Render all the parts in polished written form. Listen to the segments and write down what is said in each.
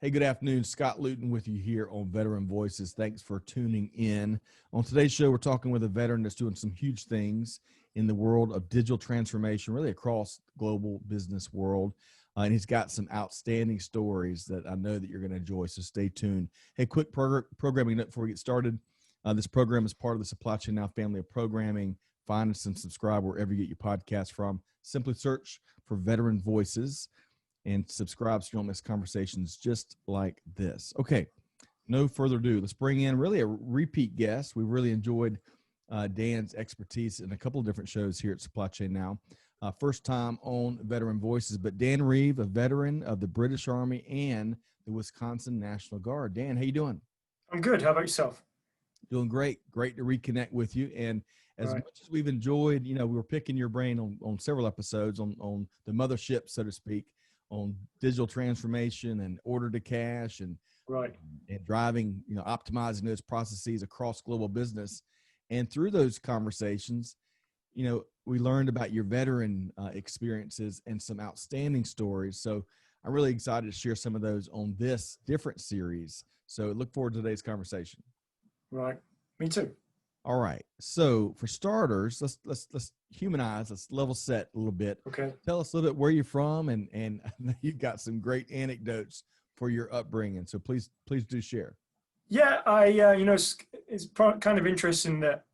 Hey, good afternoon. Scott Luton with you here on Veteran Voices. Thanks for tuning in. On today's show, we're talking with a veteran that's doing some huge things in the world of digital transformation, really across the global business world. And he's got some outstanding stories that I know that you're going to enjoy, so stay tuned. Hey, quick programming note before we get started. This program is part of the Supply Chain Now family of programming. Find us and subscribe wherever you get your podcast from. Simply search for Veteran Voices and subscribe so you don't miss conversations just like this. Okay, no further ado. Let's bring in really a repeat guest. We really enjoyed Dan's expertise in a couple of different shows here at Supply Chain Now. First time on Veteran Voices, but Dan Reeve, a veteran of the British Army and the Wisconsin National Guard. Dan, how you doing? I'm good. How about yourself? Doing great. Great to reconnect with you. And as much as we've enjoyed, we were picking your brain on several episodes on the mothership, so to speak, on digital transformation and order to cash and driving, optimizing those processes across global business. And through those conversations, we learned about your veteran experiences and some outstanding stories. So I'm really excited to share some of those on this different series. So look forward to today's conversation. Right. Me too. All right. So for starters, let's humanize, let's level set a little bit. Okay. Tell us a little bit where you're from, and I know you've got some great anecdotes for your upbringing. So please do share. Yeah, it's kind of interesting that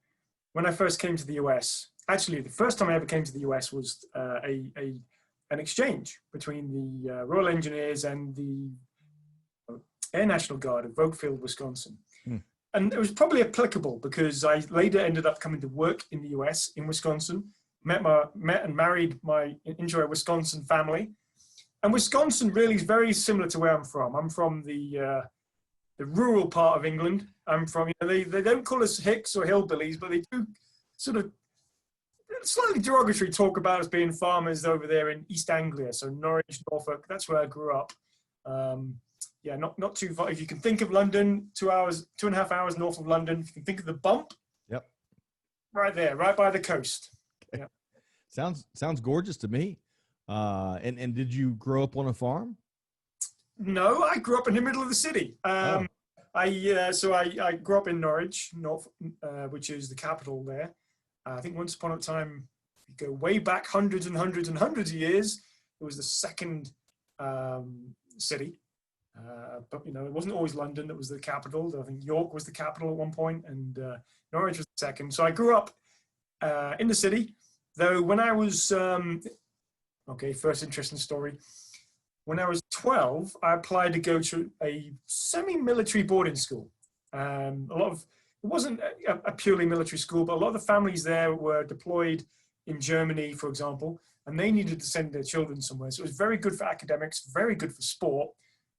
when I first came to the US, actually the first time I ever came to the US was an exchange between the Royal Engineers and the Air National Guard of Oakfield, Wisconsin. And it was probably applicable because I later ended up coming to work in the US in Wisconsin, met and married my Enjoy Wisconsin family. And Wisconsin really is very similar to where I'm from. I'm from the rural part of England. I'm from, they don't call us hicks or hillbillies, but they do sort of slightly derogatory talk about us being farmers over there in East Anglia. So Norwich, Norfolk, that's where I grew up. Yeah, not too far. If you can think of London, 2.5 hours north of London, if you can think of the bump. Yep. Right there, right by the coast. Okay. Yep. Sounds gorgeous to me. And did you grow up on a farm? No, I grew up in the middle of the city. I grew up in Norwich, which is the capital there. I think once upon a time, if you go way back hundreds and hundreds and hundreds of years, it was the second city. But it wasn't always London that was the capital. I think York was the capital at one point, and Norwich was the second. So I grew up in the city, though when I was, first interesting story. When I was 12, I applied to go to a semi-military boarding school. It wasn't a purely military school, but a lot of the families there were deployed in Germany, for example, and they needed to send their children somewhere. So it was very good for academics, very good for sport.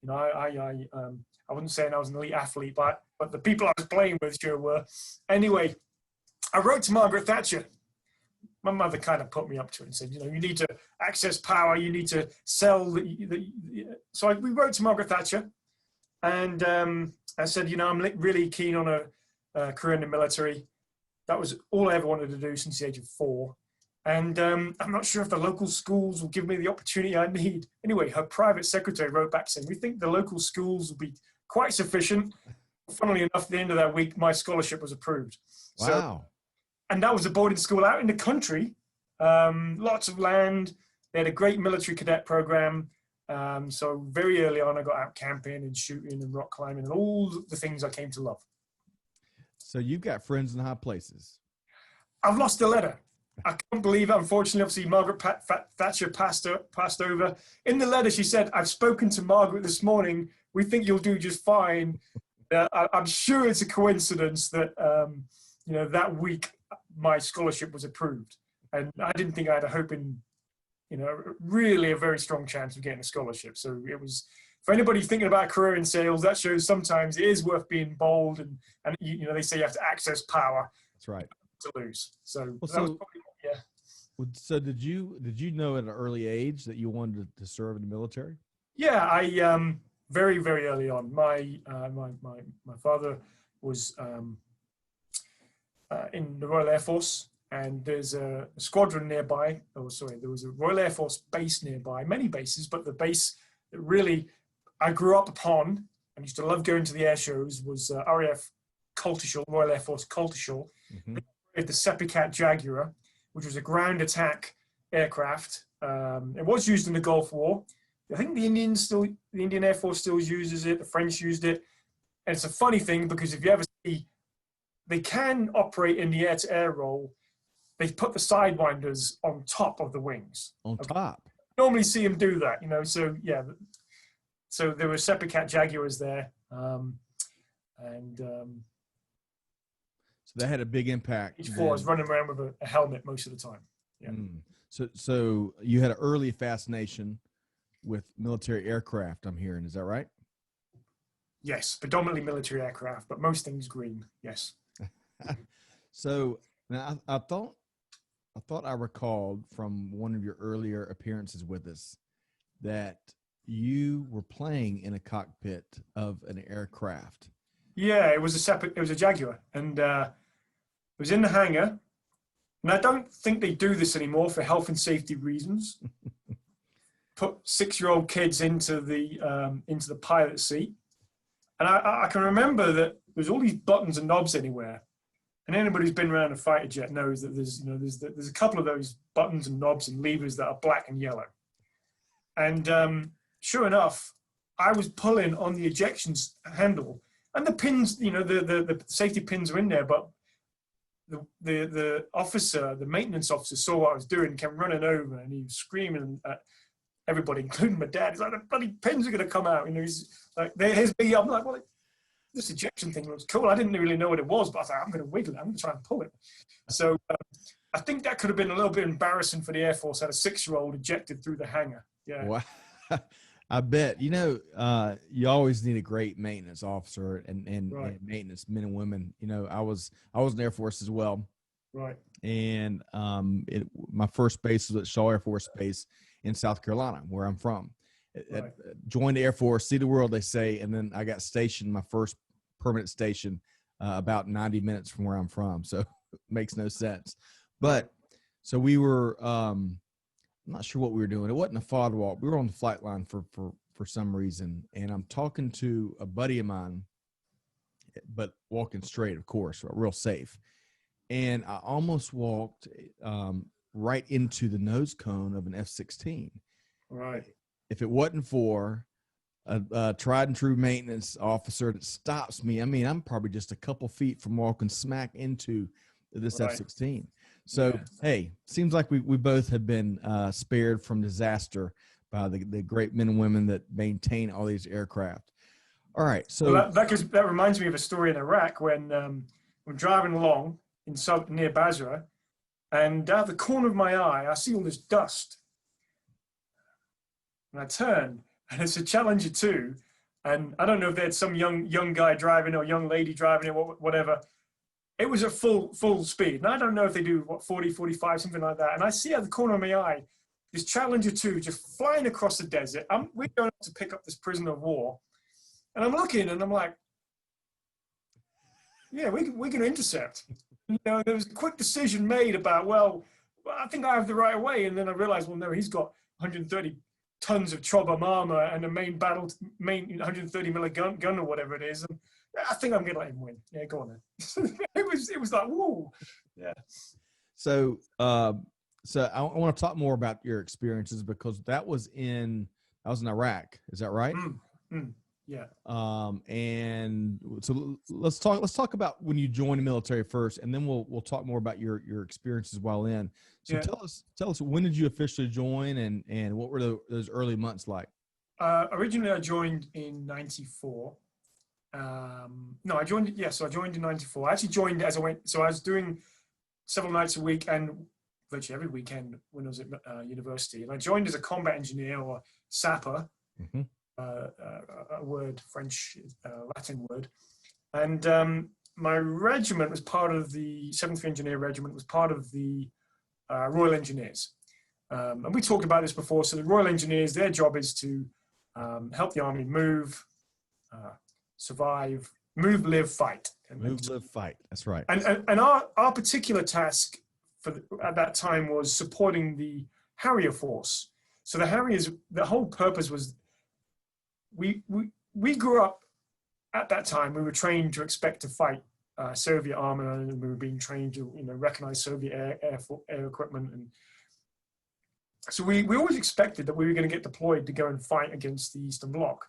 I wasn't saying I was an elite athlete, but the people I was playing with sure were. Anyway, I wrote to Margaret Thatcher. My mother kind of put me up to it and said, you need to access power, you need to sell. So we wrote to Margaret Thatcher, and I said, I'm really keen on a career in the military. That was all I ever wanted to do since the age of 4. And I'm not sure if the local schools will give me the opportunity I need. Anyway, her private secretary wrote back saying, we think the local schools will be quite sufficient. Funnily enough, at the end of that week, my scholarship was approved. Wow. And that was a boarding school out in the country. Lots of land. They had a great military cadet program. So very early on, I got out camping and shooting and rock climbing and all the things I came to love. So you've got friends in high places. I've lost a letter. I can't believe it. Unfortunately, obviously, Margaret Thatcher passed over. In the letter, she said, I've spoken to Margaret this morning. We think you'll do just fine. I'm sure it's a coincidence that, that week my scholarship was approved. And I didn't think I had a hope in, really a very strong chance of getting a scholarship. So it was, for anybody thinking about a career in sales, that shows sometimes it is worth being bold. And they say you have to access power. That's right. To lose. So, So did you know at an early age that you wanted to serve in the military? Yeah, I very, very early on. My father was in the Royal Air Force, and there's a squadron nearby. There was a Royal Air Force base nearby, many bases, but the base that really I grew up upon and used to love going to the air shows was RAF Coltishall, Royal Air Force Coltishall, the Seppicat Jaguar, which was a ground attack aircraft. It was used in the Gulf War. I think the Indian Air Force still uses it. The French used it. And it's a funny thing because if you ever see, they can operate in the air-to-air role. They put the sidewinders on top of the wings. On top. Normally see them do that, So yeah, so there were Seppicat Jaguars there, so that had a big impact. Each four was running around with a helmet most of the time. Yeah. So you had an early fascination with military aircraft, I'm hearing. Is that right? Yes, predominantly military aircraft, but most things green. Yes. So now I thought I recalled from one of your earlier appearances with us that you were playing in a cockpit of an aircraft. Yeah, it was a Jaguar, and it was in the hangar. And I don't think they do this anymore for health and safety reasons. Put 6-year-old kids into the pilot seat, and I can remember that there's all these buttons and knobs anywhere. And anybody who's been around a fighter jet knows that there's a couple of those buttons and knobs and levers that are black and yellow. And sure enough, I was pulling on the ejection handle, and the pins, the safety pins were in there, but the officer, the maintenance officer, saw what I was doing, came running over, and he was screaming at everybody, including my dad. He's like, "The bloody pins are going to come out." He's like, "Here's me." I'm like, "Well, this ejection thing looks cool." I didn't really know what it was, but I was like, "I'm going to wiggle it. I'm going to try and pull it." So I think that could have been a little bit embarrassing for the Air Force. Had a 6-year-old ejected through the hangar. Yeah. Wow. I bet. You always need a great maintenance officer and maintenance men and women. I was in the Air Force as well. Right. And my first base was at Shaw Air Force Base in South Carolina, where I'm from. Right. Joined the Air Force, see the world, they say, and then I got stationed, my first permanent station, about 90 minutes from where I'm from. So it makes no sense. But so we were, I'm not sure what we were doing. It wasn't a FOD walk. We were on the flight line for some reason. And I'm talking to a buddy of mine, but walking straight, of course, real safe. And I almost walked right into the nose cone of an F-16. Right. If it wasn't for a tried and true maintenance officer that stops me, I mean, I'm probably just a couple feet from walking smack into this F-16. So, hey, seems like we both have been spared from disaster by the great men and women that maintain all these aircraft. All right. So that reminds me of a story in Iraq when I'm driving along near Basra, and out the corner of my eye, I see all this dust. And I turn, and it's a Challenger 2. And I don't know if they had some young guy driving or young lady driving it, whatever. It was at full speed. And I don't know if they do, 40, 45, something like that. And I see out the corner of my eye, this Challenger 2 just flying across the desert. We're going to pick up this prisoner of war. And I'm looking, and I'm like, yeah, we're going to intercept. There was a quick decision made about, well, I think I have the right way. And then I realized, well, no, he's got 130 tons of Trobom armor and a main 130 milligun gun or whatever it is. And I think I'm going to let him win. Yeah, go on then. it was like, whoa. Yeah. So I want to talk more about your experiences, because I was in Iraq. Is that right? Yeah. And so let's talk about when you joined the military first, and then we'll talk more about your experiences while in. So tell us when did you officially join, and what were those early months like? Originally I joined in 94. I joined in 94. I actually joined as I went. So I was doing several nights a week and virtually every weekend when I was at university. And I joined as a combat engineer or sapper. Mm-hmm. A word, French, Latin word. And my regiment was part of the 7th Engineer Regiment, was part of the Royal Engineers. And we talked about this before. So the Royal Engineers, their job is to help the army move, survive, move, live, fight. Live, fight. That's right. And our particular task at that time was supporting the Harrier force. So the Harriers, the whole purpose was we grew up at that time. We were trained to expect to fight Soviet armor, and we were being trained to recognize Soviet air equipment, and so we always expected that we were going to get deployed to go and fight against the Eastern Bloc,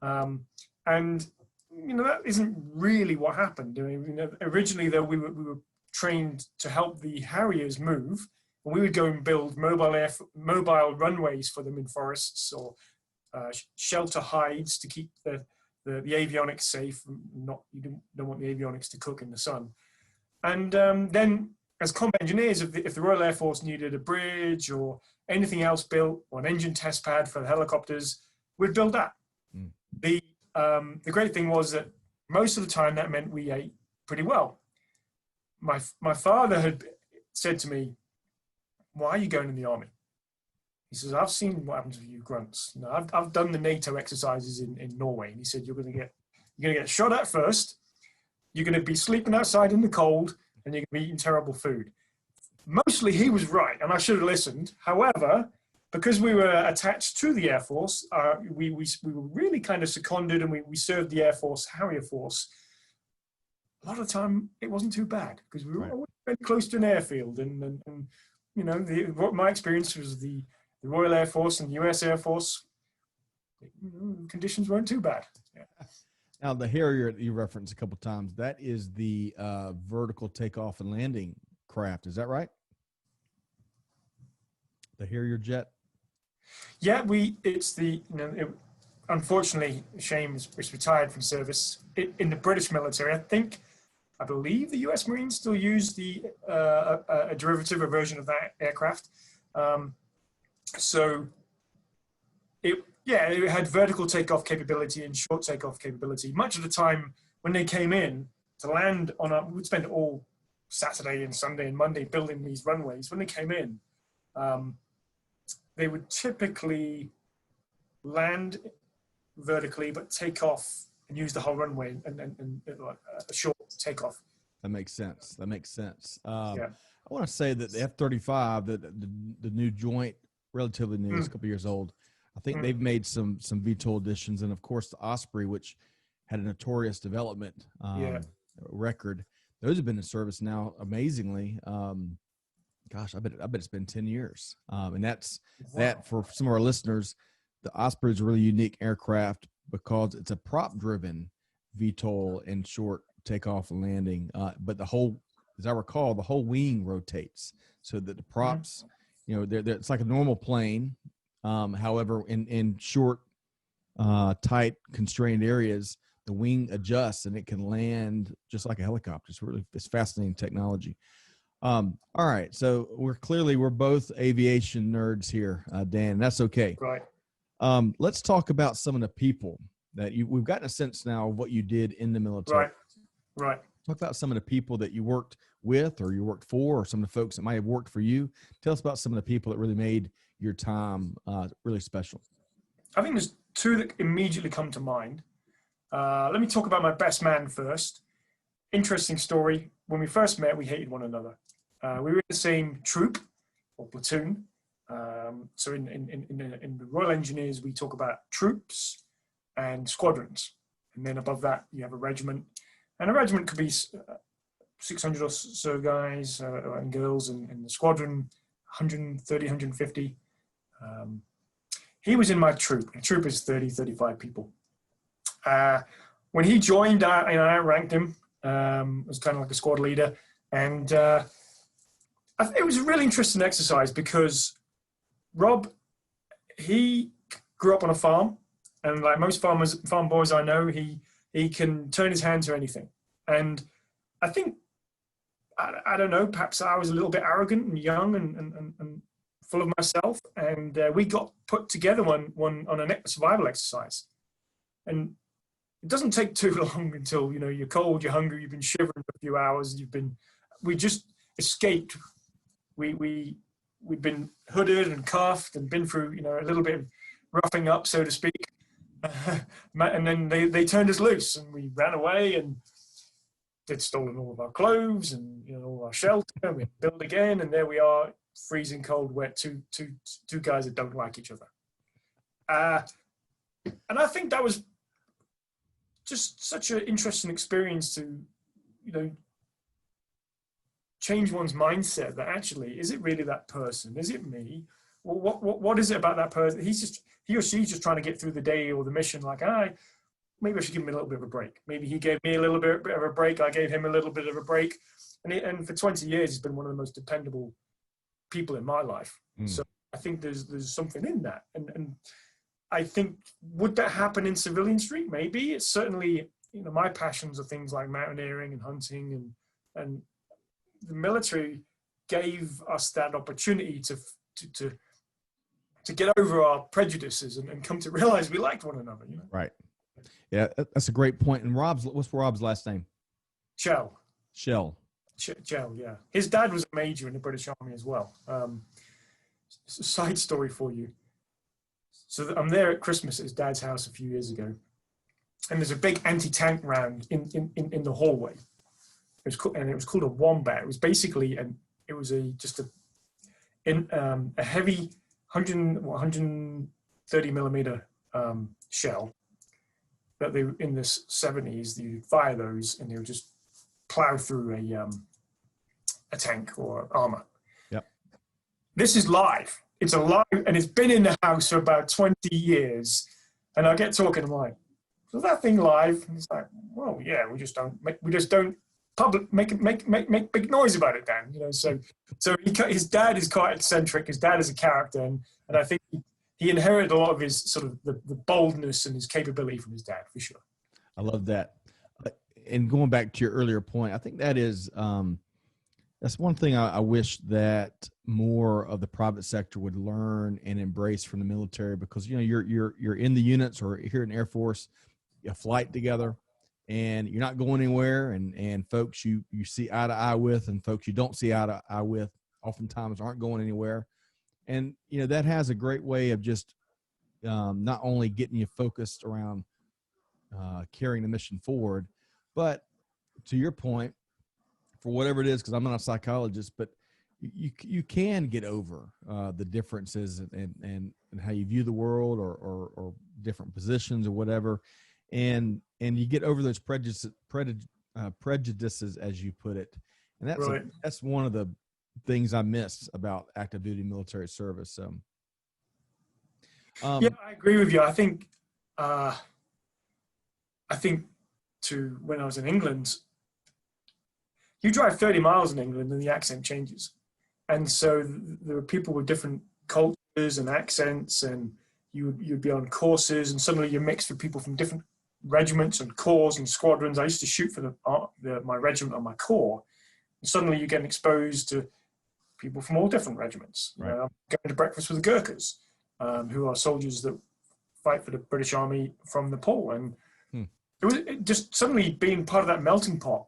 and that isn't really what happened. I mean, originally, though, we were trained to help the Harriers move, and we would go and build mobile runways for them in forests, or shelter hides to keep the avionics safe. You don't want the avionics to cook in the sun. And then, as combat engineers, if the Royal Air Force needed a bridge or anything else built, or an engine test pad for the helicopters, we'd build that. Mm. The great thing was that most of the time that meant we ate pretty well. My father had said to me, "Why are you going in the army?" He says, "I've seen what happens with you grunts. I've done the NATO exercises in Norway." And he said, you're going to get shot at first. You're going to be sleeping outside in the cold, and you're going to be eating terrible food. Mostly he was right, and I should have listened. However, because we were attached to the Air Force, we were really kind of seconded, and we served the Air Force, Harrier Force. A lot of the time, it wasn't too bad, because we were always very close to an airfield. And what my experience was the Royal Air Force and the US Air Force, conditions weren't too bad. Yeah. Now, the Harrier you referenced a couple of times, that is the vertical takeoff and landing craft. Is that right? The Harrier jet? Yeah, it's the, unfortunately, Shane is retired from service. In the British military, I believe the US Marines still use a derivative, a version of that aircraft. So it had vertical takeoff capability and short takeoff capability. Much of the time when they came in to land we'd spend all Saturday and Sunday and Monday building these runways. When they came in, they would typically land vertically, but take off and use the whole runway and a short takeoff. That makes sense. I want to say that the F-35, the new joint, relatively new, it's a couple years old. I think they've made some VTOL additions, and of course the Osprey, which had a notorious development record. Those have been in service now, amazingly. Gosh, I bet it's been 10 years. And that's that for some of our listeners. The Osprey is a really unique aircraft because it's a prop-driven VTOL and short takeoff and landing. But as I recall, the whole wing rotates so that the props, it's like a normal plane. However, in short, tight, constrained areas, the wing adjusts and it can land just like a helicopter. It's fascinating technology. All right. So we're both aviation nerds here, Dan, and that's okay. Right. Let's talk about some of the people that we've gotten a sense now of what you did in the military. Right. Talk about some of the people that you worked with or you worked for, or some of the folks that might have worked for you. Tell us about some of the people that really made your time really special. I think there's two that immediately come to mind. Let me talk about my best man first. Interesting story. When we first met, we hated one another. We were in the same troop or platoon. So in the Royal Engineers, we talk about troops and squadrons. And then above that, you have a regiment. And a regiment could be 600 or so guys and girls, and the squadron, 130, 150. He was in my troop. The troop is 30, 35 people. When he joined, I outranked him. Was kind of like a squad leader. And I think it was a really interesting exercise because Rob, he grew up on a farm. And like most farm boys I know, he can turn his hand to anything. And I think, I don't know, perhaps I was a little bit arrogant and young and full of myself. And we got put together one on a survival exercise. And it doesn't take too long until, you're cold, you're hungry, you've been shivering for a few hours, we just escaped. We'd been hooded and cuffed and been through, a little bit of roughing up, so to speak. And then they turned us loose and we ran away, and they'd stolen all of our clothes and all our shelter, and we built again, and there we are, freezing cold, wet, two guys that don't like each other. And I think that was just such an interesting experience to, change one's mindset that actually, is it really that person? Is it me? Well, what is it about that person? He or she's just trying to get through the day or the mission. Like, maybe I should give him a little bit of a break. Maybe he gave me a little bit of a break. I gave him a little bit of a break. And for 20 years, he's been one of the most dependable people in my life. So I think there's something in that. And I think, would that happen in Civilian Street? Maybe. It's certainly, my passions are things like mountaineering and hunting, and the military gave us that opportunity to get over our prejudices and come to realize we liked one another. Right. Yeah, that's a great point. And what's Rob's last name? Shell. Shell, yeah. His dad was a major in the British Army as well. Side story for you. So I'm there at Christmas at his dad's house a few years ago, and there's a big anti-tank round in the hallway. It was called a Wombat. It was basically a heavy 130 millimeter shell that they, in the 70s, you fire those and they would just plow through a tank or armor. Yep. This is live. It's alive, and it's been in the house for about 20 years. And I get talking, I'm like, is that thing live? And it's like, well, yeah, we just don't make big noise about it, Dan. So his dad is quite eccentric. His dad is a character, and I think he inherited a lot of his sort of the boldness and his capability from his dad, for sure. I love that. And going back to your earlier point, I think that is that's one thing I wish that more of the private sector would learn and embrace from the military, because you're in the units or here in the Air Force, you flight together, and you're not going anywhere, and folks you see eye to eye with, and folks you don't see eye to eye with oftentimes aren't going anywhere. And that has a great way of just not only getting you focused around carrying the mission forward, but to your point, for whatever it is, because I'm not a psychologist, but you can get over the differences and how you view the world or different positions or whatever, and you get over those prejudices, as you put it. And that's right. That's one of the things I miss about active duty military service. So, yeah, I agree with you. I think when I was in England, you drive 30 miles in England and the accent changes. And so there were people with different cultures and accents, and you'd be on courses, and suddenly you're mixed with people from different regiments and corps and squadrons. I used to shoot for my regiment on my corps, and suddenly you're getting exposed to people from all different regiments. Right. I'm going to breakfast with the Gurkhas, who are soldiers that fight for the British Army from Nepal. And it just suddenly being part of that melting pot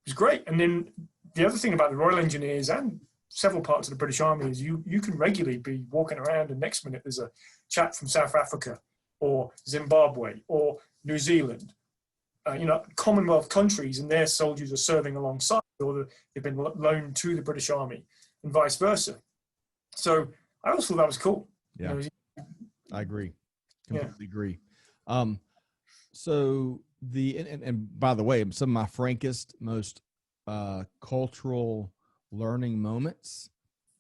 was great. And then the other thing about the Royal Engineers and several parts of the British Army is you can regularly be walking around, and next minute there's a chap from South Africa or Zimbabwe or New Zealand, Commonwealth countries, and their soldiers are serving alongside, or they've been loaned to the British Army, and vice versa. So I also thought that was cool. Yeah, I agree. Completely agree. So and by the way, some of my frankest, most cultural learning moments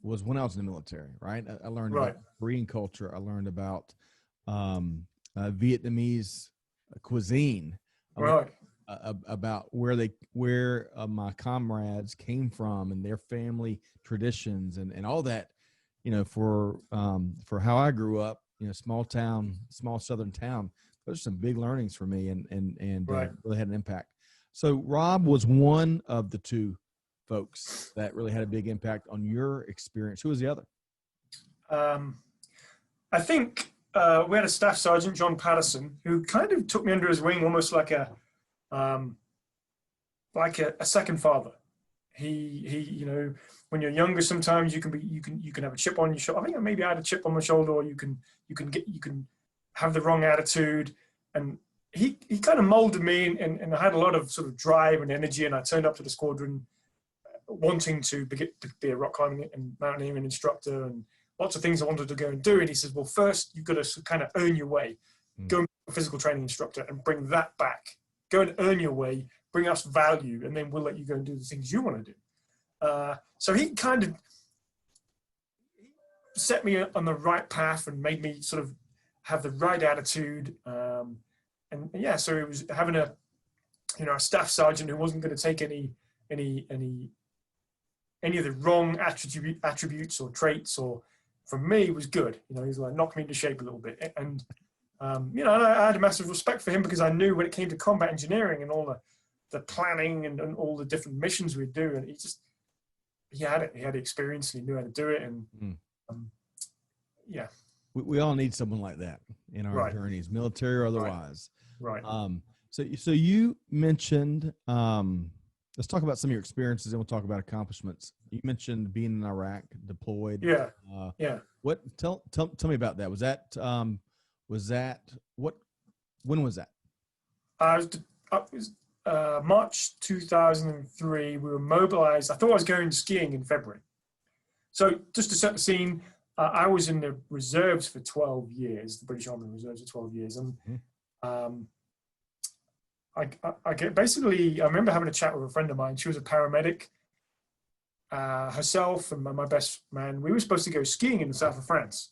was when I was in the military, right? I learned about Korean culture. I learned about Vietnamese cuisine, about where my comrades came from and their family traditions and all that, for how I grew up, small southern town. Those are some big learnings for me, and really had an impact. So Rob was one of the two folks that really had a big impact on your experience. Who was the other? I think we had a staff sergeant, John Patterson, who kind of took me under his wing, almost like a second father. He when you're younger, sometimes you can have a chip on your shoulder. I think maybe I had a chip on my shoulder, or you can have the wrong attitude. And he kind of molded me, and I had a lot of sort of drive and energy, and I turned up to the squadron wanting to be a rock climbing and mountaineering instructor, and lots of things I wanted to go and do. And he says, well, first you've got to kind of earn your way. go and be a physical training instructor and bring that back. Go and earn your way, bring us value, and then we'll let you go and do the things you want to do. So he kind of set me on the right path and made me sort of have the right attitude. And yeah, so it was having a staff sergeant who wasn't going to take any of the wrong attributes or traits, or for me was good. He's like knocked me into shape a little bit. And I had a massive respect for him because I knew when it came to combat engineering and all the planning and all the different missions we'd do, and he had it. He had the experience and he knew how to do it. And yeah. We all need someone like that in our journeys, military or otherwise. Right. So you mentioned, let's talk about some of your experiences and we'll talk about accomplishments. You mentioned being in Iraq, deployed. Yeah. Tell me about that. When was that? It was March 2003. We were mobilized. I thought I was going skiing in February. So just to set the scene, I was in the reserves for 12 years, the British Army Reserves for 12 years. And I remember having a chat with a friend of mine. She was a paramedic. Herself and my best man, we were supposed to go skiing in the south of France.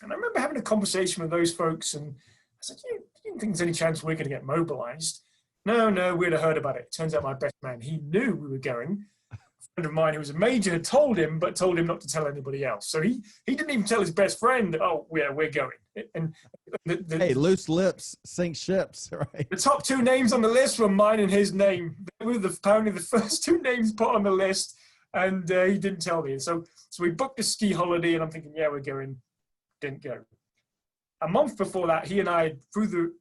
And I remember having a conversation with those folks, and I said, you didn't think there's any chance we're going to get mobilized? No, we'd have heard about it. Turns out my best man, he knew we were going. A friend of mine who was a major had told him not to tell anybody else. So he didn't even tell his best friend, oh, yeah, we're going. And hey, loose lips sink ships, right? The top two names on the list were mine and his name. They were apparently the first two names put on the list, and he didn't tell me. So we booked a ski holiday, and I'm thinking, yeah, we're going. Didn't go. A month before that, he and I, through the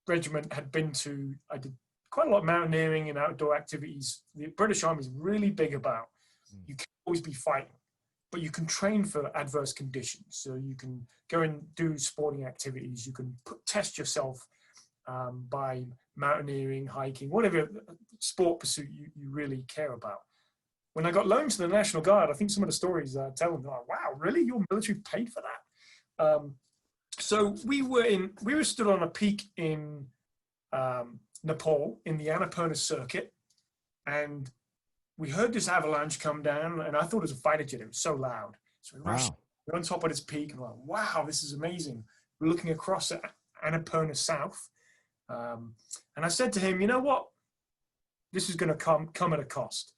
regiment, I did quite a lot of mountaineering and outdoor activities. The British Army is really big about, you can't always be fighting, but you can train for adverse conditions. So you can go and do sporting activities. You can test yourself by mountaineering, hiking, whatever sport pursuit you really care about. When I got loaned to the National Guard, I think some of the stories I tell them, like, wow, really? Your military paid for that? So we were stood on a peak in Nepal in the Annapurna circuit, and we heard this avalanche come down, and I thought it was a fighter jet. It was so loud. So we rushed. We're on top of this peak, and we're like, wow, this is amazing. We're looking across at Annapurna South, and I said to him, you know what? This is going to come at a cost.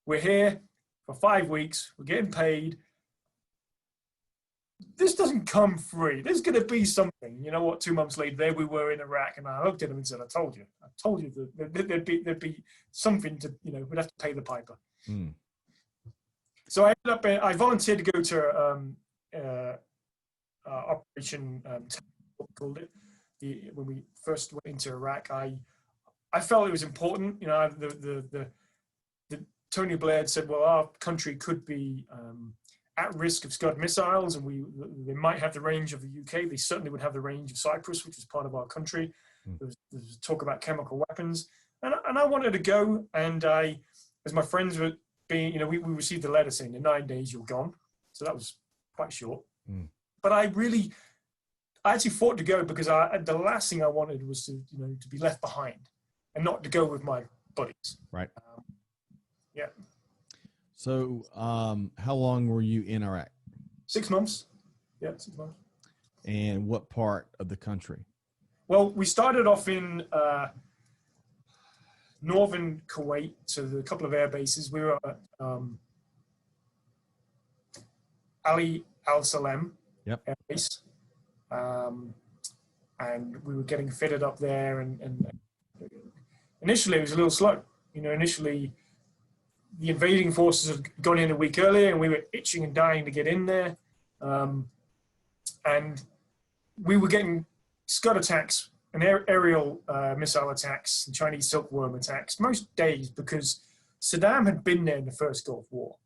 We're here for 5 weeks. We're getting paid. This doesn't come free. There's going to be something. You know what? 2 months later, there we were in Iraq, and I looked at him and said, I told you that there'd be something to, we'd have to pay the piper. So I volunteered to go to Operation what we called it. When we first went into Iraq, I felt it was important. The Tony Blair had said, well, our country could be at risk of Scud missiles, and they might have the range of the UK. They certainly would have the range of Cyprus, which is part of our country. There's talk about chemical weapons, and I wanted to go. And as my friends were being, we received the letter saying in 9 days you're gone, so that was quite short. But I actually fought to go because the last thing I wanted was to be left behind and not to go with my buddies. Right. Yeah. So, how long were you in Iraq? 6 months. Yeah, 6 months. And what part of the country? Well, we started off in northern Kuwait, so there were a couple of air bases. We were at Ali Al Salem air base, and we were getting fitted up there. And initially, it was a little slow. Initially, the invading forces had gone in a week earlier, and we were itching and dying to get in there. And we were getting Scud attacks and aerial missile attacks and Chinese silkworm attacks most days because Saddam had been there in the first Gulf War.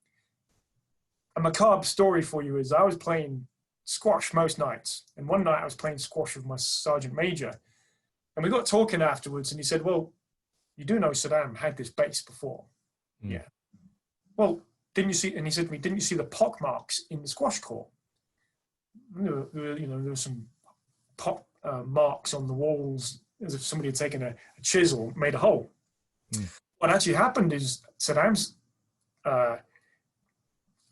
A macabre story for you is I was playing squash most nights, and one night I was playing squash with my sergeant major, and we got talking afterwards, and he said, well, you do know Saddam had this base before. Yeah. Well, didn't you see, and he said to me, didn't you see the pock marks in the squash court? There were some marks on the walls as if somebody had taken a chisel, made a hole. What actually happened is Saddam's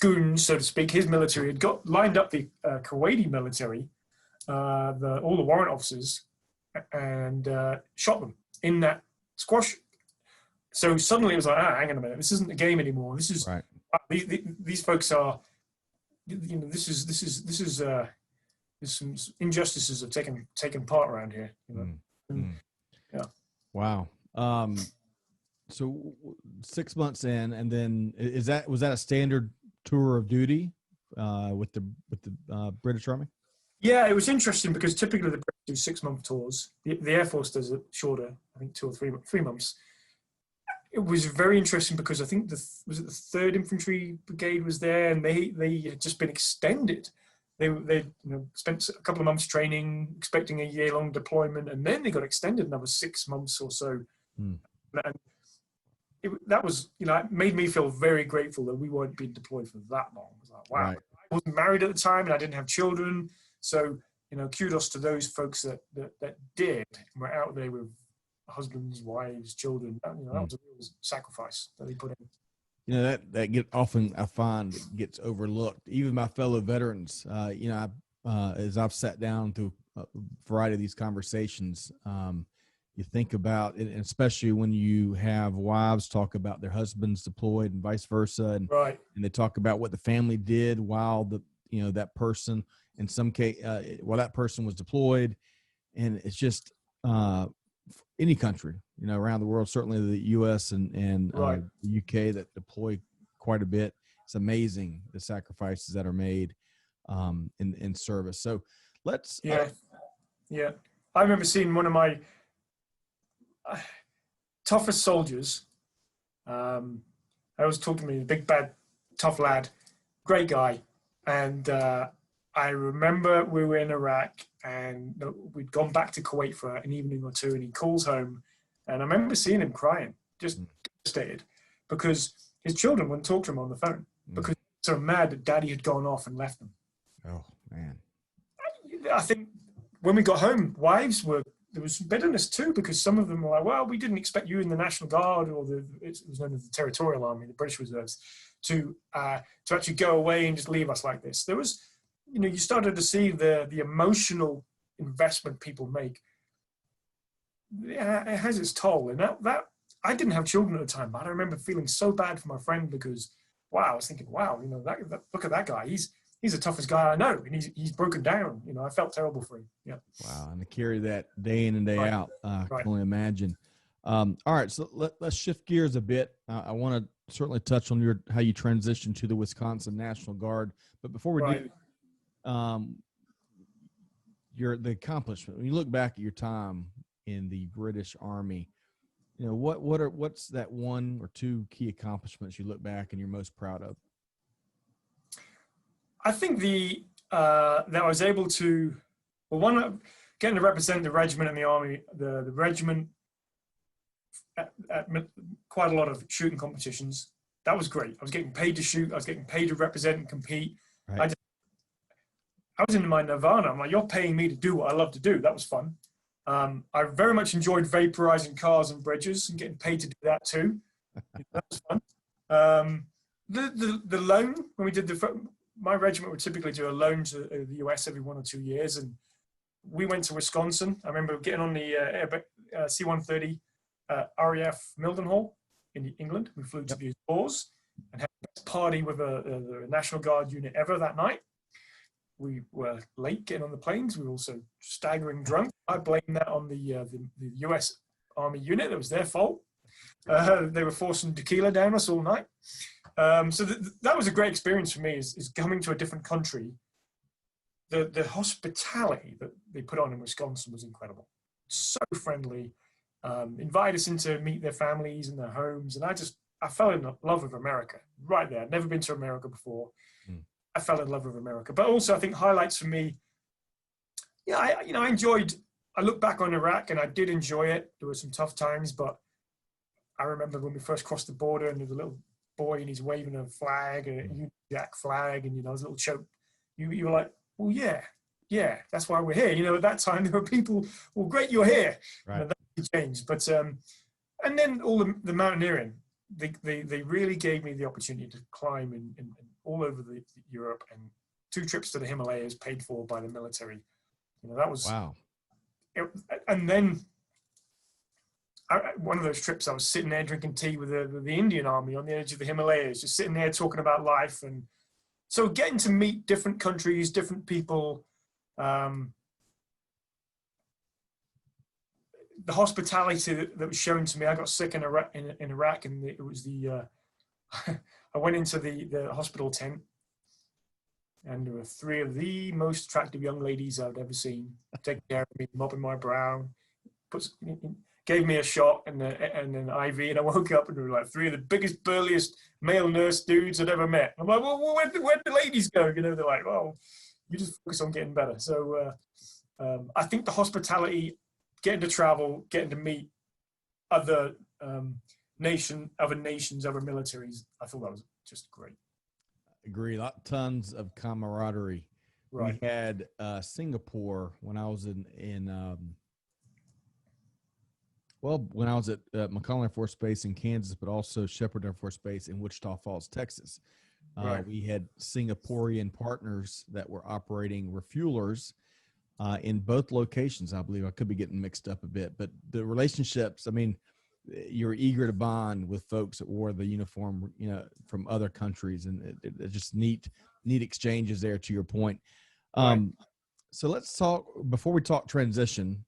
goons, so to speak, his military had got lined up the Kuwaiti military, all the warrant officers, and shot them in that squash. So suddenly it was like, hang on a minute, this isn't a game anymore. This is right. These folks are, this is some injustices have taken part around here. Yeah. Wow. So 6 months in, and then was that a standard tour of duty with the British Army? Yeah, it was interesting because typically the British do 6 month tours. The Air Force does it shorter, I think 2 or 3 months. It was very interesting because I think was it the 3rd Infantry Brigade was there, and they had just been extended. They spent a couple of months training, expecting a year-long deployment, and then they got extended another 6 months or so. And that was, it made me feel very grateful that we weren't being deployed for that long. I was like, wow. Right. I wasn't married at the time, and I didn't have children, so kudos to those folks that did and were out there with husbands, wives, children. That was a real sacrifice that they put in. That often I find gets overlooked, even by fellow veterans. As I've sat down through a variety of these conversations, you think about it, and especially when you have wives talk about their husbands deployed and vice versa, and right. And they talk about what the family did while that person, in some case, while that person was deployed, and it's just any country, around the world, certainly the U.S. and right. The U.K. that deploy quite a bit. It's amazing the sacrifices that are made in service. So let's. Yeah. I remember seeing one of my toughest soldiers. I was talking to me, big, bad, tough lad, great guy. And I remember we were in Iraq and we'd gone back to Kuwait for an evening or two, and he calls home. And I remember seeing him crying, just devastated, because his children wouldn't talk to him on the phone because they were so mad that daddy had gone off and left them. Oh, man. I think when we got home, there was some bitterness too, because some of them were like, well, we didn't expect you in the National Guard, or it was known as the Territorial Army, the British Reserves, to actually go away and just leave us like this. There was, you started to see the emotional investment people make. It has its toll. And that I didn't have children at the time, but I remember feeling so bad for my friend because, wow, I was thinking, wow, look at that guy. He's the toughest guy I know, and he's broken down. I felt terrible for him. Yeah. Wow, and to carry that day in and day out, I can only imagine. All right, so let's shift gears a bit. I want to certainly touch on how you transitioned to the Wisconsin National Guard, but before we do, the accomplishment. When you look back at your time in the British Army, what's that one or two key accomplishments you look back and you're most proud of? I think that I was able to, getting to represent the regiment in the Army, the regiment at quite a lot of shooting competitions. That was great. I was getting paid to shoot. I was getting paid to represent and compete. Right. I was in my nirvana. I'm like, you're paying me to do what I love to do. That was fun. I very much enjoyed vaporizing cars and bridges and getting paid to do that too. That was fun. The loan, when we did my regiment would typically do a loan to the US every 1 or 2 years, and we went to Wisconsin. I remember getting on the C-130 RAF Mildenhall in England. We flew to the Azores and had the best party with the National Guard unit ever that night. We were late getting on the planes. We were also staggering drunk. I blame that on the US Army unit. It was their fault. They were forcing tequila down us all night. So that was a great experience for me, is coming to a different country. The hospitality that they put on in Wisconsin was incredible. So friendly, invited us in to meet their families and their homes. And I fell in love with America right there. I'd never been to America before. I fell in love with America. But also I think highlights for me, I look back on Iraq and I did enjoy it. There were some tough times, but I remember when we first crossed the border and there was a little boy and he's waving a flag, a Union Jack flag, and I was a little choked. You were like, well, yeah, yeah, that's why we're here. You know, at that time there were people, well, great, you're here. Right. You know, that changed. But and then all the mountaineering, they really gave me the opportunity to climb in all over Europe, and 2 trips to the Himalayas paid for by the military. You know, that was wow. And then one of those trips, I was sitting there drinking tea with the Indian Army on the edge of the Himalayas, just sitting there talking about life. And so getting to meet different countries, different people, the hospitality that was shown to me. I got sick in Iraq, and it was I went into the hospital tent, and there were 3 of the most attractive young ladies I've ever seen, taking care of me, mopping my brow, gave me a shot and an IV, and I woke up and there were like 3 of the biggest, burliest male nurse dudes I'd ever met. I'm like, well, where'd the ladies go? You know, they're like, oh, you just focus on getting better. So I think the hospitality, getting to travel, getting to meet other nations, other militaries, I thought that was just great. Agree. Tons of camaraderie. Right. We had Singapore when I was when I was at McConnell Air Force Base in Kansas, but also Shepherd Air Force Base in Wichita Falls, Texas. Right. We had Singaporean partners that were operating refuelers in both locations, I believe. I could be getting mixed up a bit, but the relationships, I mean, you're eager to bond with folks that wore the uniform, you know, from other countries, and it just neat exchanges there, to your point. Right. So let's talk, before we talk transition,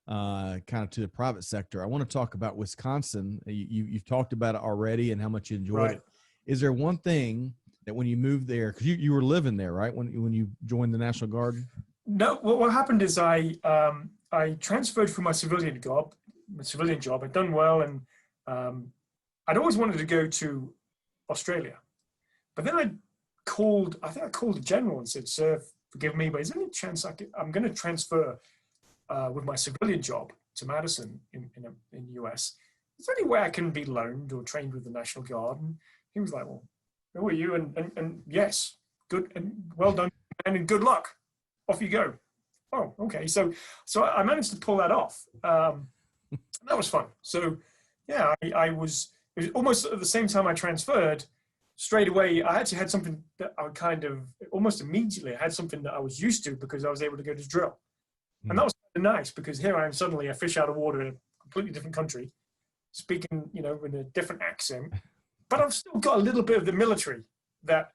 kind of to the private sector, I want to talk about Wisconsin. You've talked about it already and how much you enjoyed it. Is there one thing that when you moved there, because you were living there, right, when you joined the National Guard? No, what happened is I transferred from my civilian job. I'd done well, and I'd always wanted to go to Australia. But then I called the general and said, sir, forgive me, but is there any chance I'm going to transfer with my civilian job to Madison in the US? Is there any way I can be loaned or trained with the National Guard? And he was like, well, who are you? And yes, good and well done, and good luck. Off you go. Oh, okay. So I managed to pull that off. That was fun. So yeah, it was almost at the same time I transferred, straight away, I actually had something that I kind of, almost immediately, I had something that I was used to because I was able to go to drill. And that was kind of nice, because here I am suddenly a fish out of water in a completely different country, speaking, you know, with a different accent. But I've still got a little bit of the military that,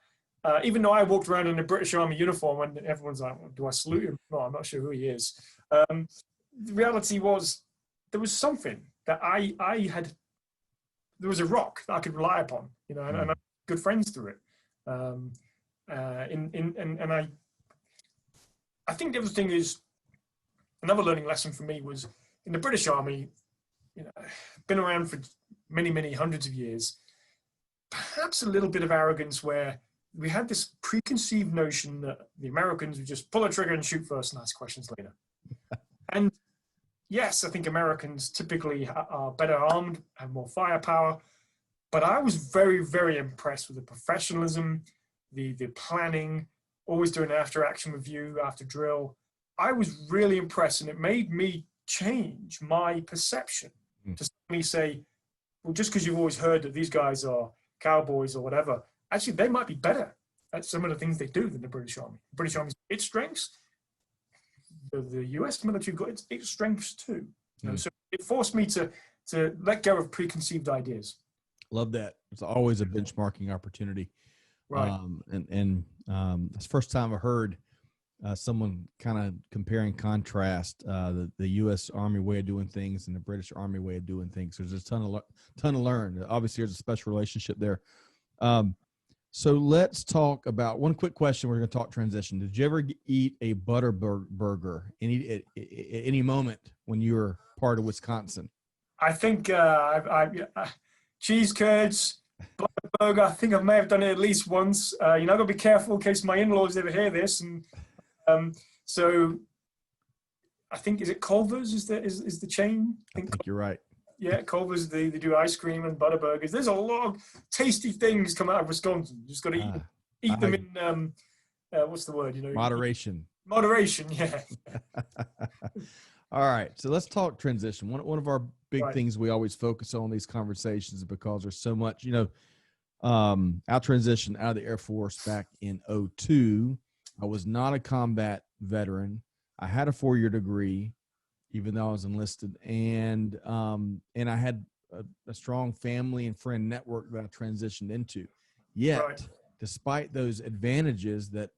even though I walked around in a British Army uniform and everyone's like, well, do I salute him? No, I'm not sure who he is. The reality was, there was something that I had, there was a rock that I could rely upon, you know, and I had good friends through it. And I think the other thing is, another learning lesson for me was in the British Army, you know, been around for many, many hundreds of years, perhaps a little bit of arrogance where we had this preconceived notion that the Americans would just pull a trigger and shoot first and ask questions later. And yes, I think Americans typically are better armed, have more firepower, but I was very, very impressed with the professionalism, the planning, always doing an after-action review after drill. I was really impressed, and it made me change my perception to suddenly say, well, just because you've always heard that these guys are cowboys or whatever, actually they might be better at some of the things they do than the British Army. The British Army's its strengths, the US military got its strengths too. And so it forced me to let go of preconceived ideas. Love that. It's always a benchmarking opportunity. Right. It's the first time I heard someone kind of compare and contrast the U.S. Army way of doing things and the British Army way of doing things. There's a ton to learn. Obviously, there's a special relationship there. So let's talk about one quick question. We're going to talk transition. Did you ever eat a butter burger any moment when you were part of Wisconsin? I think cheese curds, butter burger. I think I may have done it at least once. I've got to be careful in case my in-laws ever hear this. And so I think, is it Culver's is the chain? I think you're right. Yeah, Culver's, they do ice cream and butter burgers. There's a lot of tasty things come out of Wisconsin. You just got to eat them in, what's the word? Moderation. Moderation, yeah. All right, so let's talk transition. One of our big Right. things we always focus on these conversations because there's so much, I transitioned out of the Air Force back in '02. I was not a combat veteran. I had a 4-year degree, even though I was enlisted, and I had a strong family and friend network that I transitioned into. Yet, Right. despite those advantages that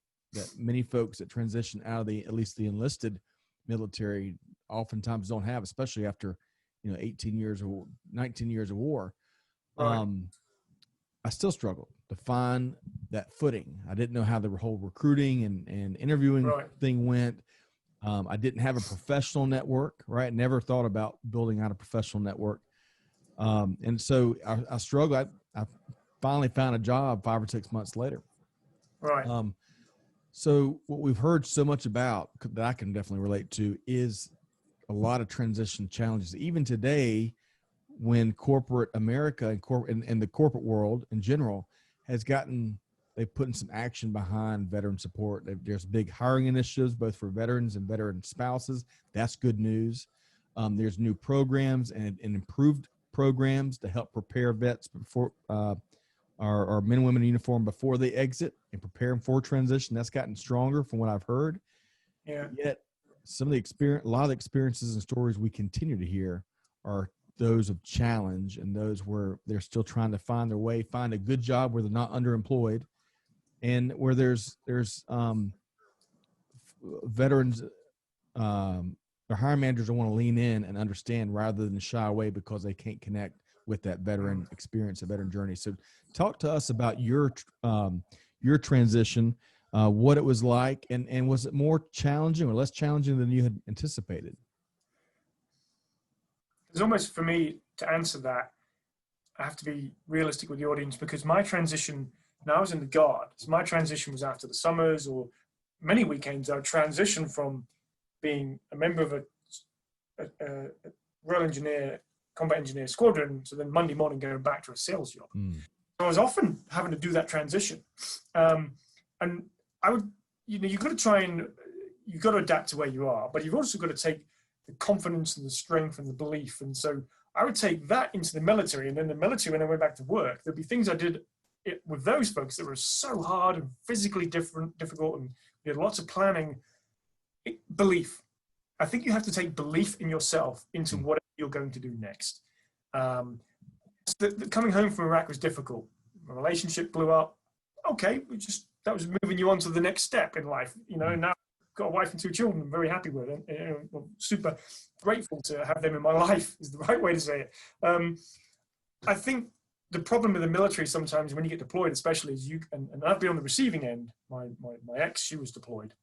many folks that transition out of at least the enlisted military oftentimes don't have, especially after 18 years or 19 years of war. Right. I still struggled to find that footing. I didn't know how the whole recruiting and interviewing Right. thing went. I didn't have a professional network, right? Never thought about building out a professional network. And so I struggled. I finally found a job 5 or 6 months later. Right. So what we've heard so much about that I can definitely relate to is a lot of transition challenges. Even today, when corporate America and the corporate world in general has they've put in some action behind veteran support. There's big hiring initiatives, both for veterans and veteran spouses. That's good news. There's new programs and improved programs to help prepare vets before our men and women in uniform before they exit and prepare them for transition. That's gotten stronger from what I've heard. Yeah. But yet a lot of the experiences and stories we continue to hear are those of challenge and those where they're still trying to find their way, find a good job where they're not underemployed, and where there's veterans, or hiring managers that want to lean in and understand rather than shy away because they can't connect with that veteran experience, a veteran journey. So talk to us about your transition, what it was like, and was it more challenging or less challenging than you had anticipated? It's almost, for me to answer that, I have to be realistic with the audience, because my transition, now I was in the Guard, so my transition was after the summers or many weekends. I would transition from being a member of a Royal Engineer, Combat Engineer Squadron, so then Monday morning going back to a sales job. So I was often having to do that transition. And I would, you've got to you've got to adapt to where you are, but you've also got to take the confidence and the strength and the belief. And so I would take that into the military, and then the military, when I went back to work, there'd be things I did with those folks that were so hard and physically difficult, and we had lots of planning. Belief. I think you have to take belief in yourself into what you're going to do next. Coming home from Iraq was difficult. My relationship blew up. Okay, that was moving you on to the next step in life. Now I've got a wife and 2 children I'm very happy with, and I'm super grateful to have them in my life, is the right way to say it. I think the problem with the military sometimes when you get deployed, especially, is and I've been on the receiving end. My ex, she was deployed.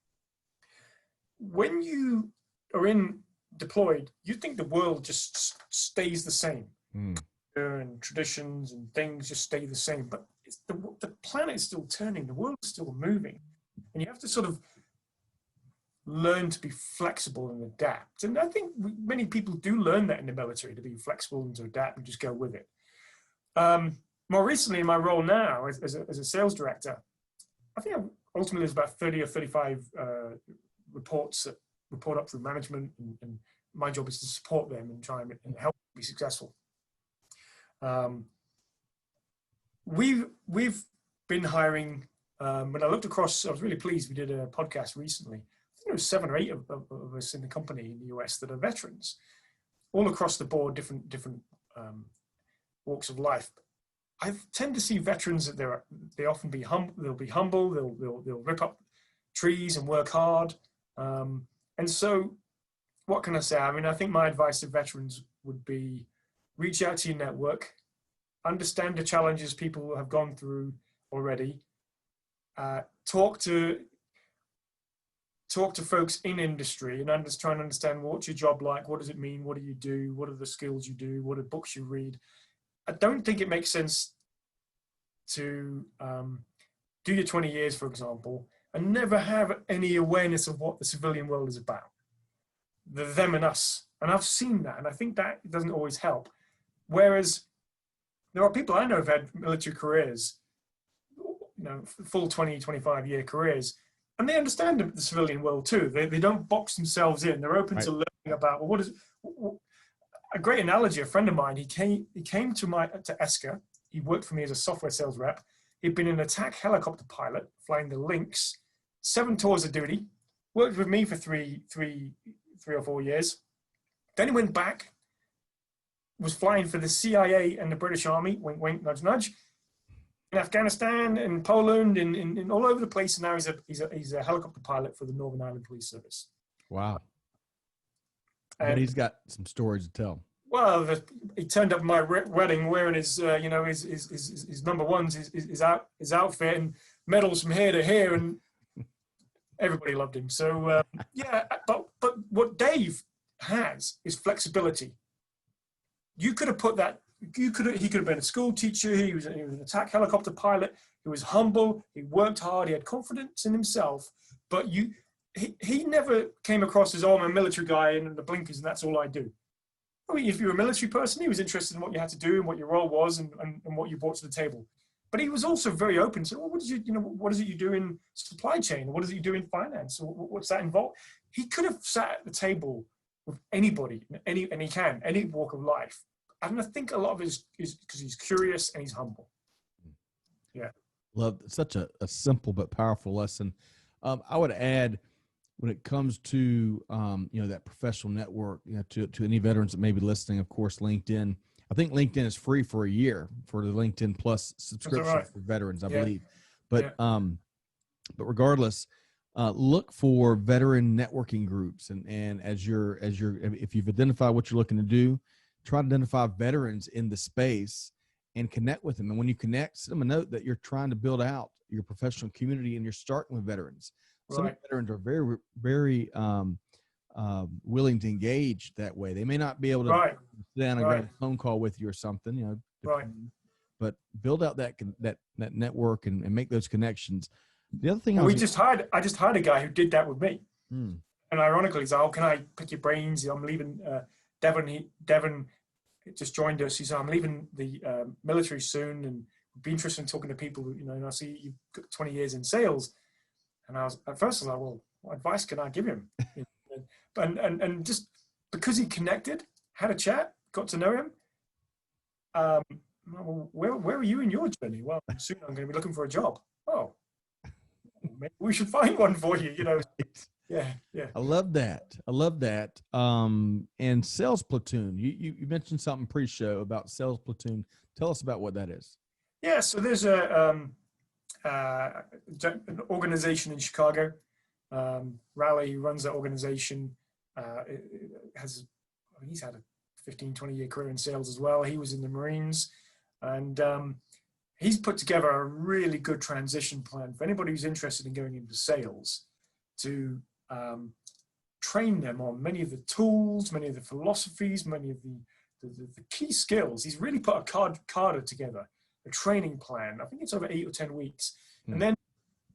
When you are deployed, you think the world just stays the same. And traditions and things just stay the same. But the planet is still turning. The world is still moving. And you have to sort of learn to be flexible and adapt. And I think many people do learn that in the military, to be flexible and to adapt and just go with it. More recently, in my role now as a sales director, I think ultimately there's about 30 or 35 reports that report up through management, and my job is to support them and try and help them be successful. We've been hiring. When I looked across, I was really pleased. We did a podcast recently. I think there was 7 or 8 of us in the company in the US that are veterans, all across the board, different walks of life. I tend to see veterans that they often be humble. They'll be humble. They'll rip up trees and work hard. And so, what can I say? I mean, I think my advice to veterans would be: reach out to your network, understand the challenges people have gone through already. Talk to folks in industry and try and understand what's your job like, what does it mean, what do you do, what are the skills you do, what are books you read. I don't think it makes sense to do your 20 years, for example, and never have any awareness of what the civilian world is about. The them and us. And I've seen that, and I think that doesn't always help. Whereas there are people I know who've had military careers, full 20, 25-year careers, and they understand the civilian world too. They don't box themselves in. They're open to learning about, well, a great analogy. A friend of mine, he came to Esker. He worked for me as a software sales rep. He'd been an attack helicopter pilot, flying the Lynx, 7 tours of duty, worked with me for three or 4 years. Then he went back, was flying for the CIA and the British Army, wink, wink, nudge, nudge, in Afghanistan, in Poland, in all over the place. And now he's a helicopter pilot for the Northern Ireland Police Service. Wow. And he's got some stories to tell. Well, he turned up at my wedding wearing his, his number ones, his outfit, and medals from here to here, and everybody loved him. So but what Dave has is flexibility. You could have put that. He could have been a school teacher. He was an attack helicopter pilot. He was humble. He worked hard. He had confidence in himself. But he never came across as, oh, I'm a military guy and the blinkers and that's all I do. I mean, if you're a military person, he was interested in what you had to do and what your role was and what you brought to the table. But he was also very open to, well, what is it you do in supply chain? What is it you do in finance? What's that involved? He could have sat at the table with anybody, any walk of life. And I think a lot of it is because he's curious and he's humble. Yeah. Love such a simple but powerful lesson. I would add, when it comes to that professional network, to any veterans that may be listening, of course, LinkedIn. I think LinkedIn is free for a year for the LinkedIn Plus subscription for veterans, I believe. But regardless, look for veteran networking groups, and if you've identified what you're looking to do, try to identify veterans in the space and connect with them. And when you connect, send them a note that you're trying to build out your professional community and you're starting with veterans. Some veterans are very, very willing to engage that way. They may not be able to sit down and grab a phone call with you or something, but build out that network and make those connections. The other thing I just hired a guy who did that with me. And ironically, he's like, oh, can I pick your brains? I'm leaving Devon just joined us. He said, I'm leaving the military soon and would be interested in talking to people, and I see you've got 20 years in sales. And at first I was like, well, what advice can I give him? and just because he connected, had a chat, got to know him. Well, where are you in your journey? Well, soon I'm going to be looking for a job. Oh, maybe we should find one for you, Yeah. I love that. And Sales Platoon, you mentioned something pre-show about Sales Platoon. Tell us about what that is. Yeah, so there's an organization in Chicago. Raleigh runs that organization. He's had a 15-20 year career in sales as well. He was in the Marines, and he's put together a really good transition plan for anybody who's interested in going into sales, to train them on many of the tools, many of the philosophies, many of the key skills. He's really put a cadre together, a training plan. I think it's over 8 or 10 weeks. And then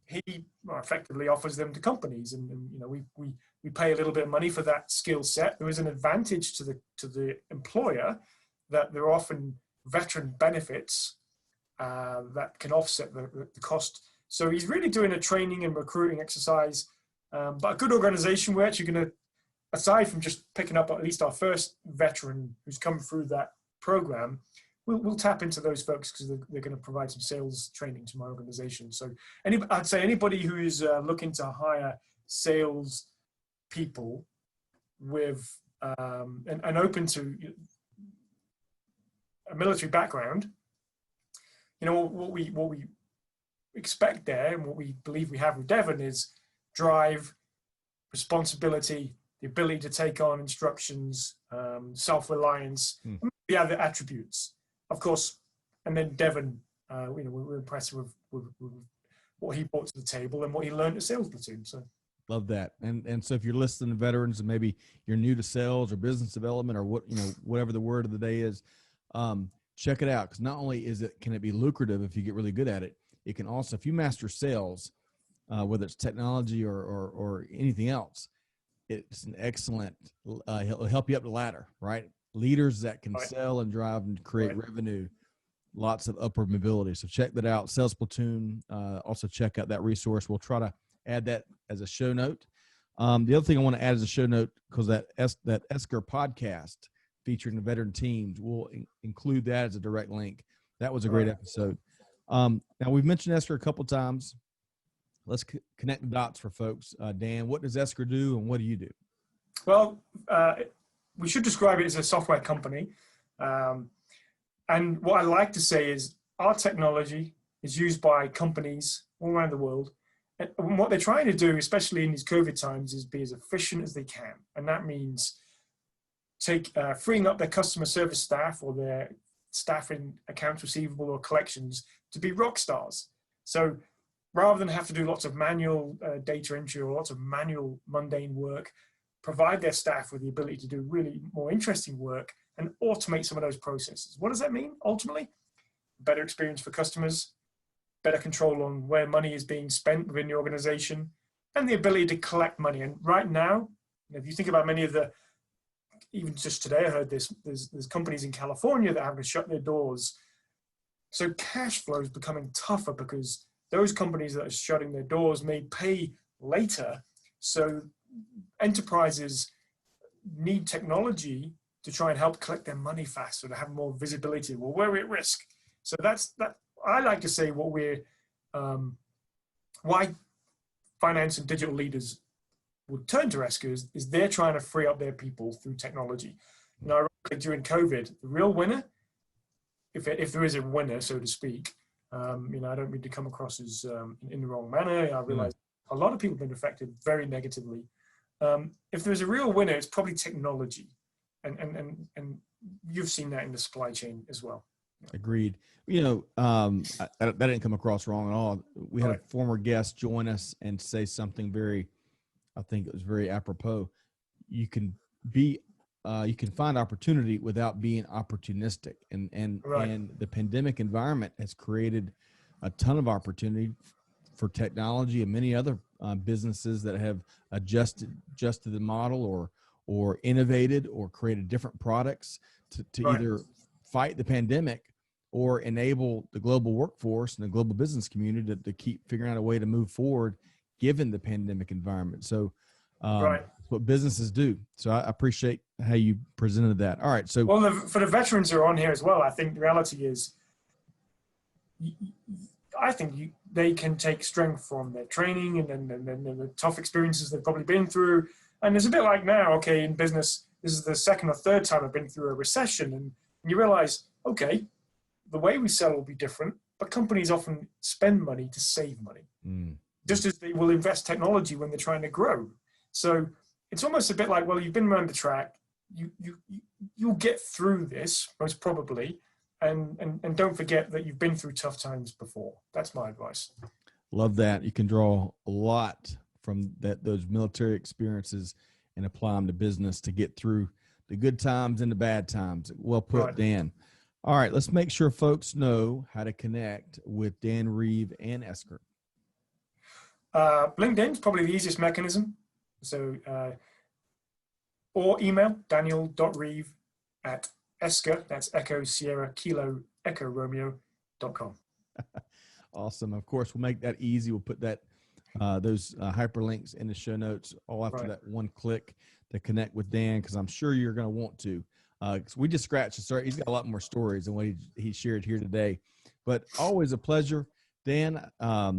he effectively offers them to companies, and we pay a little bit of money for that skill set. There is an advantage to the employer that there are often veteran benefits that can offset the cost. So he's really doing a training and recruiting exercise. But a good organization, we're actually going to, aside from just picking up at least our first veteran who's come through that program, we'll tap into those folks because they're going to provide some sales training to my organization. So I'd say anybody who is looking to hire sales people with and open to a military background, what we expect there and what we believe we have with Devon is drive, responsibility, the ability to take on instructions, self-reliance, the other attributes, of course. And then Devon, we're impressed with what he brought to the table and what he learned at Sales Platoon. So love that. And so if you're listening to veterans and maybe you're new to sales or business development or whatever the word of the day is, check it out. Because not only can it be lucrative if you get really good at it, it can also, if you master sales, whether it's technology or anything else, it's an excellent, he'll help you up the ladder, right? Leaders that can sell and drive and create revenue, lots of upward mobility. So check that out, Sales Platoon. Also check out that resource. We'll try to add that as a show note. The other thing I want to add as a show note, because that Esker podcast featuring the veteran teams, we'll include that as a direct link. That was a great episode. Now, we've mentioned Esker a couple times. Let's connect the dots for folks. Dan, what does Esker do, and what do you do? Well, we should describe it as a software company. And what I like to say is our technology is used by companies all around the world. And what they're trying to do, especially in these COVID times, is be as efficient as they can. And that means freeing up their customer service staff or their staff in accounts receivable or collections to be rock stars. So rather than have to do lots of manual data entry or lots of manual mundane work, provide their staff with the ability to do really more interesting work and automate some of those processes. What does that mean? Ultimately, better experience for customers, better control on where money is being spent within the organization, and the ability to collect money. And right now, if you think about many of the, even just today I heard this, there's companies in California that have to shut their doors. So cash flow is becoming tougher because those companies that are shutting their doors may pay later. So enterprises need technology to try and help collect their money faster, to have more visibility. Well, we're at risk. So that's that. I like to say what why finance and digital leaders would turn to Esker is they're trying to free up their people through technology. Now, during COVID, the real winner, if there is a winner, so to speak, I don't mean to come across as in the wrong manner. I realize a lot of people have been affected very negatively. If there's a real winner, it's probably technology, and you've seen that in the supply chain as well. Agreed. That didn't come across wrong at all. We had a former guest join us and say something I think it was very apropos. You can find opportunity without being opportunistic, and the pandemic environment has created a ton of opportunity for technology and many other businesses that have adjusted the model or innovated or created different products to either fight the pandemic or enable the global workforce and the global business community to keep figuring out a way to move forward given the pandemic environment. So that's what businesses do. So I appreciate how you presented that. All right. So for the veterans who are on here as well, I think the reality is they can take strength from their training and the tough experiences they've probably been through. And it's a bit like now, okay, in business, this is the second or third time I've been through a recession. And you realize, okay, the way we sell will be different, but companies often spend money to save money, just as they will invest technology when they're trying to grow. So it's almost a bit like, well, you've been around the track, you'll get through this most probably, and don't forget that you've been through tough times before. That's my advice. Love that. You can draw a lot from those military experiences and apply them to business to get through the good times and the bad times. Well put, Dan. All right, let's make sure folks know how to connect with Dan Reeve and Esker. LinkedIn is probably the easiest mechanism. So, or email daniel.reeve@Esker, that's Echo Sierra Kilo Echo Romeo.com. Awesome. Of course, we'll make that easy. We'll put those hyperlinks in the show notes all after that one click to connect with Dan, because I'm sure you're going to want to. We just scratched the surface. He's got a lot more stories than what he shared here today, but always a pleasure. Dan, I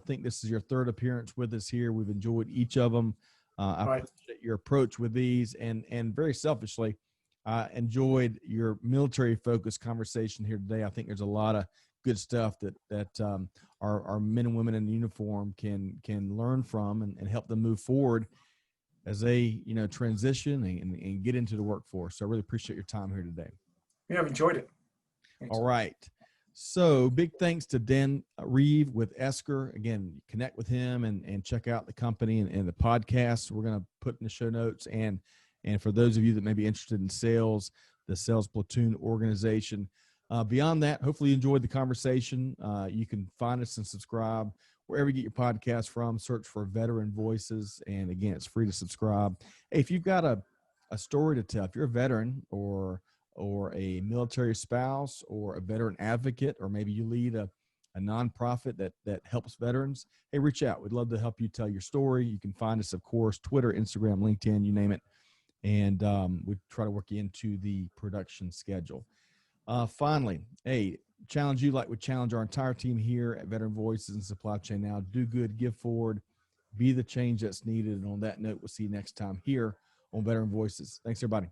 think this is your third appearance with us here. We've enjoyed each of them. I appreciate your approach with these, and very selfishly, I enjoyed your military-focused conversation here today. I think there's a lot of good stuff that our men and women in uniform can learn from and help them move forward as they transition and get into the workforce. So I really appreciate your time here today. Yeah, I've enjoyed it. Thanks. All right. So big thanks to Dan Reeve with Esker. Again, connect with him and check out the company and the podcast we're going to put in the show notes. And for those of you that may be interested in sales, the Sales Platoon organization. Beyond that, hopefully you enjoyed the conversation. You can find us and subscribe wherever you get your podcast from. Search for Veteran Voices. And again, it's free to subscribe. Hey, if you've got a story to tell, if you're a veteran or a military spouse or a veteran advocate, or maybe you lead a a nonprofit that helps veterans, hey, reach out. We'd love to help you tell your story. You can find us, of course, Twitter, Instagram, LinkedIn, you name it. And we try to work you into the production schedule. Finally, hey, challenge you like we challenge our entire team here at Veteran Voices and Supply Chain Now. Do good, give forward, be the change that's needed. And on that note, we'll see you next time here on Veteran Voices. Thanks, everybody.